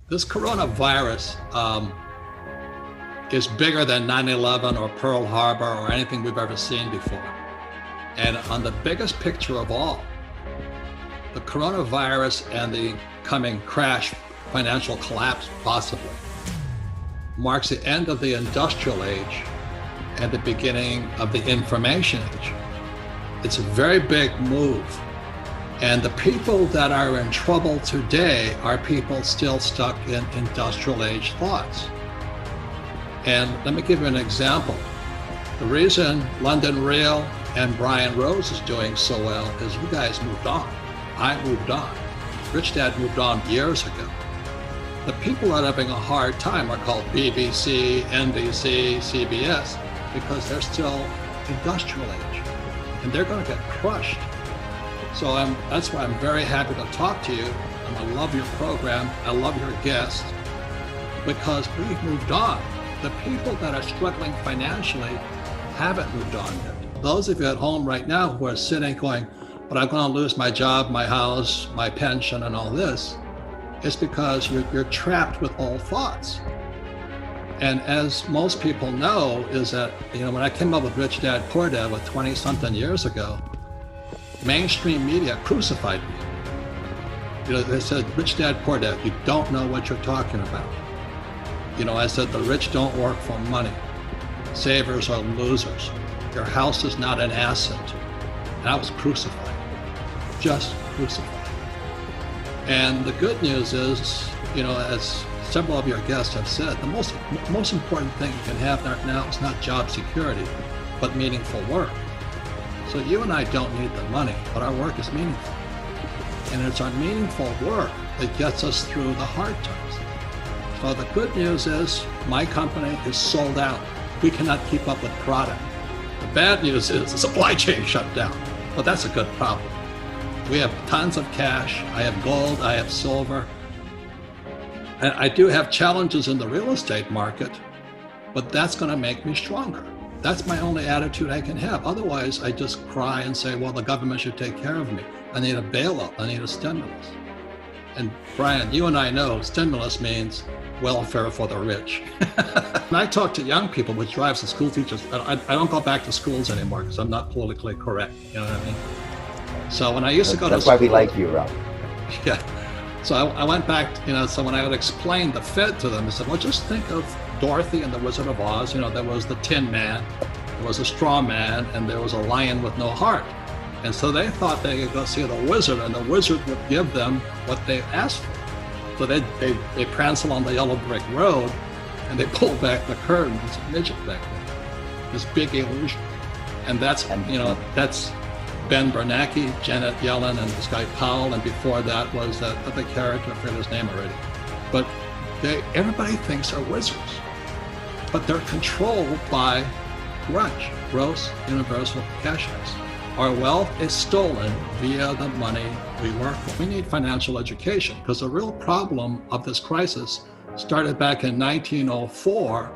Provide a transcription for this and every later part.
This coronavirus is bigger than 9/11 or Pearl Harbor or anything we've ever seen before. And on the biggest picture of all, the coronavirus and the coming crash, financial collapse possibly, marks the end of the industrial age and the beginning of the information age. It's a very big move. And the people that are in trouble today are people still stuck in industrial age thoughts. And let me give you an example. The reason London Real and Brian Rose is doing so well is you guys moved on. I moved on. Rich Dad moved on years ago. The people that are having a hard time are called BBC, NBC, CBS, because they're still industrial age and they're going to get crushed. So that's why I'm very happy to talk to you. And I love your program. I love your guests because we've moved on. The people that are struggling financially haven't moved on yet. Those of you at home right now who are sitting going, but I'm going to lose my job, my house, my pension, and all this, it's because you're trapped with old thoughts. And as most people know, is that, when I came up with Rich Dad Poor Dad with 20-something years ago, mainstream media crucified me. They said, Rich Dad Poor Dad, you don't know what you're talking about. I said, the rich don't work for money. Savers are losers. Your house is not an asset. And I was crucified, just crucified. And the good news is, as several of your guests have said, the most important thing you can have right now is not job security, but meaningful work. So you and I don't need the money, but our work is meaningful. And it's our meaningful work that gets us through the hard times. So the good news is my company is sold out. We cannot keep up with product. The bad news is the supply chain shut down, but that's a good problem. We have tons of cash. I have gold, I have silver. And I do have challenges in the real estate market, but that's going to make me stronger. That's my only attitude I can have. Otherwise, I just cry and say, well, the government should take care of me. I need a bailout. I need a stimulus. And Brian, you and I know stimulus means welfare for the rich. When I talk to young people, which drives the school teachers, I don't go back to schools anymore because I'm not politically correct. You know what I mean? So when I used to go to school. That's why we like you, Rob. Yeah. So I went back, so when I would explain the Fed to them, I said, well, just think of Dorothy and the Wizard of Oz. There was the Tin Man, there was a Straw Man, and there was a lion with no heart. And so they thought they could go see the wizard, and the wizard would give them what they asked for. So they prance along the yellow brick road, and they pull back the curtain. It's a midget back there, this big illusion. And that's Ben Bernanke, Janet Yellen, and this guy Powell, and before that was that other character, I forget his name already. But everybody thinks they're wizards, but they're controlled by grudge, gross universal cashless. Our wealth is stolen via the money we work for. We need financial education because the real problem of this crisis started back in 1904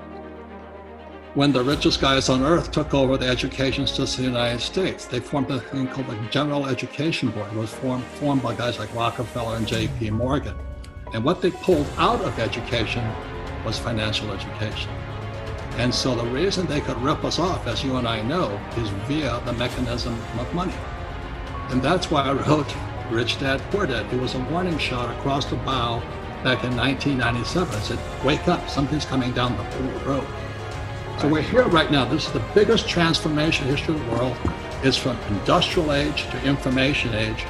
when the richest guys on earth took over the education system in the United States. They formed a thing called the General Education Board. It was formed by guys like Rockefeller and J.P. Morgan. And what they pulled out of education was financial education. And so the reason they could rip us off, as you and I know, is via the mechanism of money. And that's why I wrote Rich Dad, Poor Dad. It was a warning shot across the bow back in 1997. I said, wake up, something's coming down the road. So we're here right now. This is the biggest transformation in the history of the world. It's from industrial age to information age.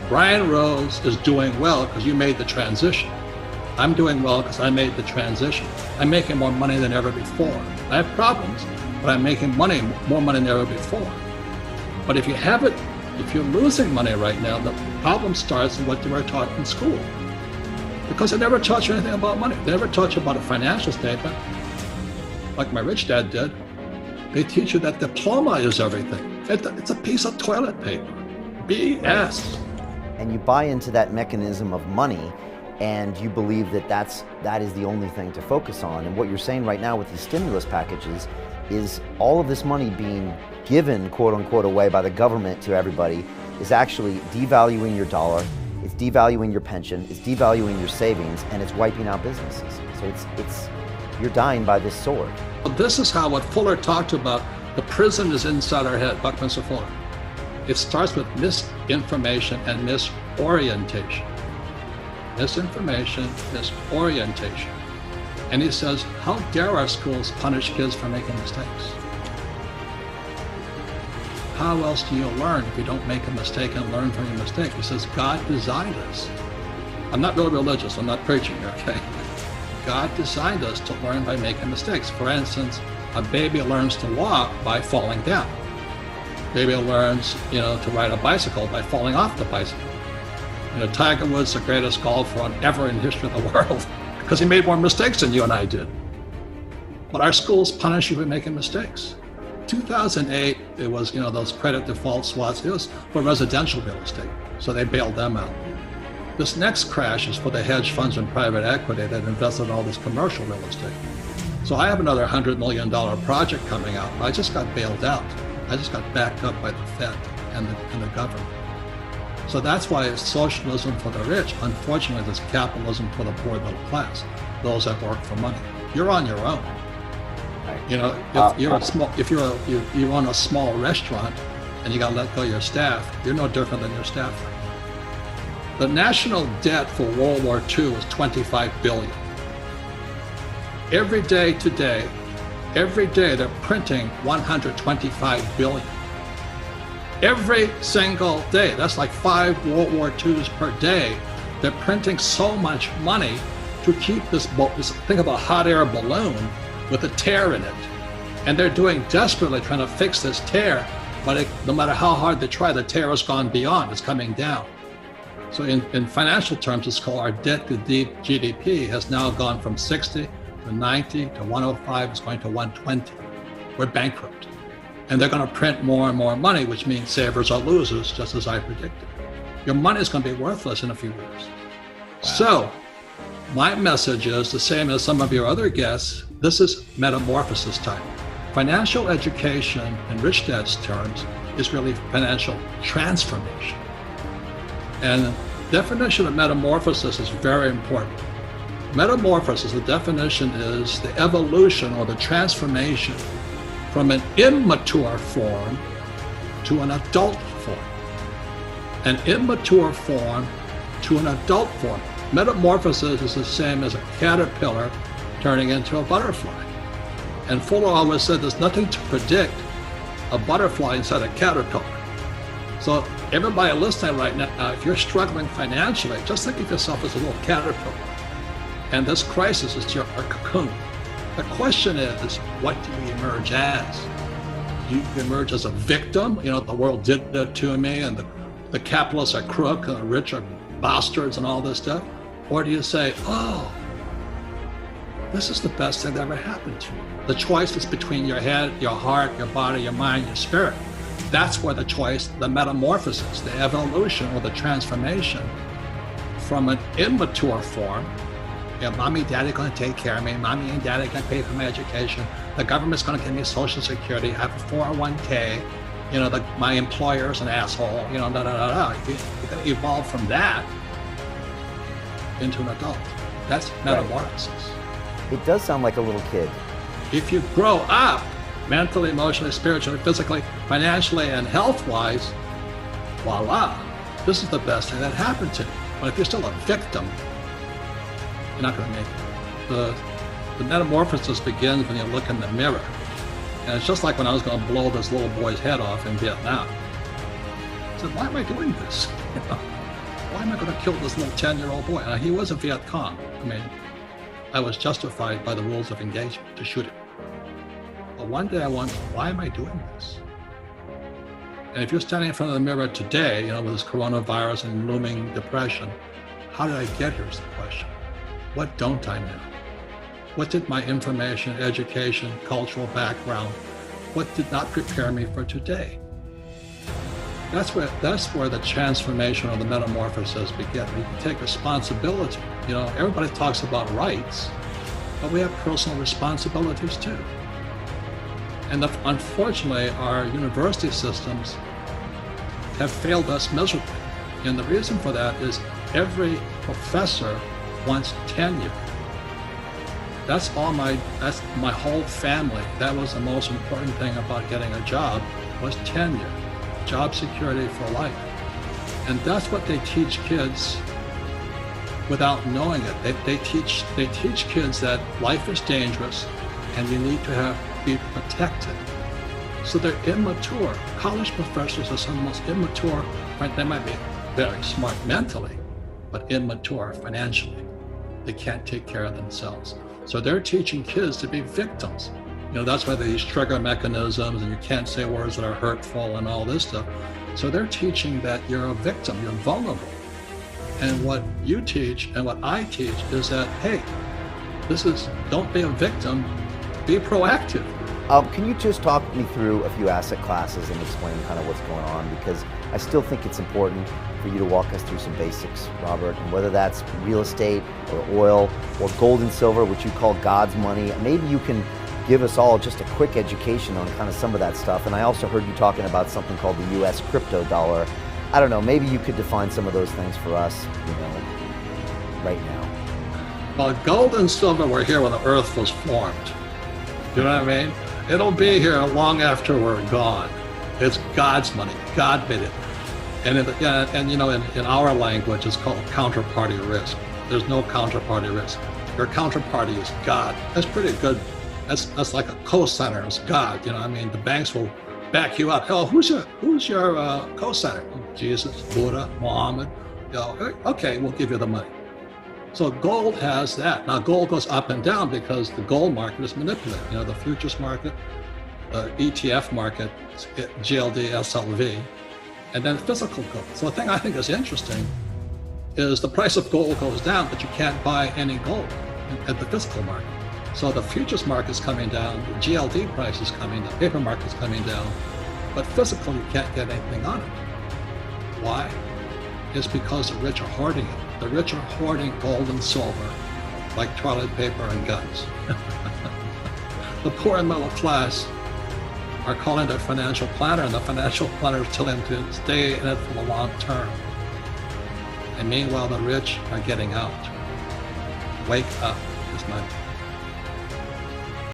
Brian Rose is doing well because you made the transition. I'm doing well because I made the transition. I'm making more money than ever before. I have problems, but I'm making more money than ever before. But if you're losing money right now, the problem starts in what they were taught in school. Because they never taught you anything about money. They never taught you about a financial statement, like my rich dad did. They teach you that diploma is everything. It's a piece of toilet paper. BS. And you buy into that mechanism of money, and you believe that is the only thing to focus on. And what you're saying right now with these stimulus packages is all of this money being given, quote unquote, away by the government to everybody is actually devaluing your dollar. It's devaluing your pension, it's devaluing your savings, and it's wiping out businesses. So you're dying by this sword. This is how what Fuller talked about, the prison is inside our head, Buckminster Fuller. It starts with misinformation and misorientation. Misinformation, misorientation. And he says, how dare our schools punish kids for making mistakes? How else do you learn if you don't make a mistake and learn from your mistake? He says, God designed us. I'm not really religious, I'm not preaching here, okay? God designed us to learn by making mistakes. For instance, a baby learns to walk by falling down. Baby learns, to ride a bicycle by falling off the bicycle. Tiger Woods, the greatest golfer ever in history of the world, because he made more mistakes than you and I did. But our schools punish you for making mistakes. 2008, it was, those credit default swaps. It was for residential real estate, so they bailed them out. This next crash is for the hedge funds and private equity that invested in all this commercial real estate. So I have another $100 million project coming out. I just got bailed out. I just got backed up by the Fed and the government. So that's why it's socialism for the rich. Unfortunately, it's capitalism for the poor middle class, those that work for money. You're on your own. If you run a small restaurant and you got to let go of your staff, you're no different than your staff. The national debt for World War II was $25 billion. Every day today, they're printing $125 billion. Every single day, that's like 5 World War IIs per day. They're printing so much money to keep this think of a hot air balloon with a tear in it. And they're doing desperately trying to fix this tear, but no matter how hard they try, the tear has gone beyond, it's coming down. So in financial terms, it's called our debt to GDP has now gone from 60 to 90 to 105, it's going to 120. We're bankrupt. And they're going to print more and more money, which means savers are losers, just as I predicted. Your money is going to be worthless in a few years. Wow. So my message is the same as some of your other guests. This is metamorphosis time. Financial education in Rich Dad's terms is really financial transformation. And definition of metamorphosis is very important. Metamorphosis, the definition is the evolution or the transformation from an immature form to an adult form. An immature form to an adult form. Metamorphosis is the same as a caterpillar turning into a butterfly. And Fuller always said there's nothing to predict a butterfly inside a caterpillar. So everybody listening right now, if you're struggling financially, just think of yourself as a little caterpillar. And this crisis is your cocoon. The question is, what do you emerge as? Do you emerge as a victim? The world did that to me, and the capitalists are crook, and the rich are bastards, and all this stuff? Or do you say, oh, this is the best thing that ever happened to you? The choice is between your head, your heart, your body, your mind, your spirit. That's where the choice, the metamorphosis, the evolution or the transformation from an immature form. Mommy and daddy are going to take care of me. Mommy and daddy are going to pay for my education. The government's going to give me Social Security. I have a 401k. My employer's an asshole. You're going to evolve from that into an adult. That's metamorphosis. Right. It does sound like a little kid. If you grow up mentally, emotionally, spiritually, physically, financially, and health-wise, voila, this is the best thing that happened to you. But if you're still a victim, you're not going to make it. The metamorphosis begins when you look in the mirror. And it's just like when I was going to blow this little boy's head off in Vietnam. I said, why am I doing this? Why am I going to kill this little 10-year-old boy? Now, he was a Viet Cong. I was justified by the rules of engagement to shoot him. But one day I wondered, why am I doing this? And if you're standing in front of the mirror today, with this coronavirus and looming depression, how did I get here is the question. What don't I know? What did my information, education, cultural background, what did not prepare me for today? That's where the transformation or the metamorphosis begins. We can take responsibility. Everybody talks about rights, but we have personal responsibilities too. And unfortunately, our university systems have failed us miserably. And the reason for that is every professor wants tenure. That's my whole family. That was the most important thing about getting a job, was tenure, job security for life. And that's what they teach kids without knowing it. They teach kids that life is dangerous and you need to be protected. So they're immature. College professors are some of the most immature, right? They might be very smart mentally, but immature financially. They can't take care of themselves. So they're teaching kids to be victims. That's why these trigger mechanisms, and you can't say words that are hurtful and all this stuff. So they're teaching that you're a victim, you're vulnerable. And what you teach and what I teach is that, hey, don't be a victim, be proactive. Can you just talk me through a few asset classes and explain kind of what's going on? Because I still think it's important for you to walk us through some basics, Robert, and whether that's real estate or oil or gold and silver, which you call God's money. Maybe you can give us all just a quick education on kind of some of that stuff. And I also heard you talking about something called the U.S. Crypto Dollar. I don't know, maybe you could define some of those things for us, right now. Well, gold and silver were here when the earth was formed. You know what I mean? It'll be here long after we're gone. It's God's money. God made it. And in our language, it's called counterparty risk. There's no counterparty risk. Your counterparty is God. That's pretty good. That's like a co-signer is God. The banks will back you up. Oh, who's your co-signer? Jesus, Buddha, Muhammad. Okay, we'll give you the money. So gold has that. Now gold goes up and down because the gold market is manipulated. The futures market, the ETF market, GLD, SLV, and then physical gold. So the thing I think is interesting is the price of gold goes down, but you can't buy any gold at the physical market. So the futures market is coming down, the GLD price is coming down, paper market is coming down, but physical you can't get anything on it. Why? It's because the rich are hoarding it. The rich are hoarding gold and silver like toilet paper and guns. The poor and middle class are calling their financial planner, and the financial planner is telling them to stay in it for the long term. And meanwhile, the rich are getting out. Wake up is my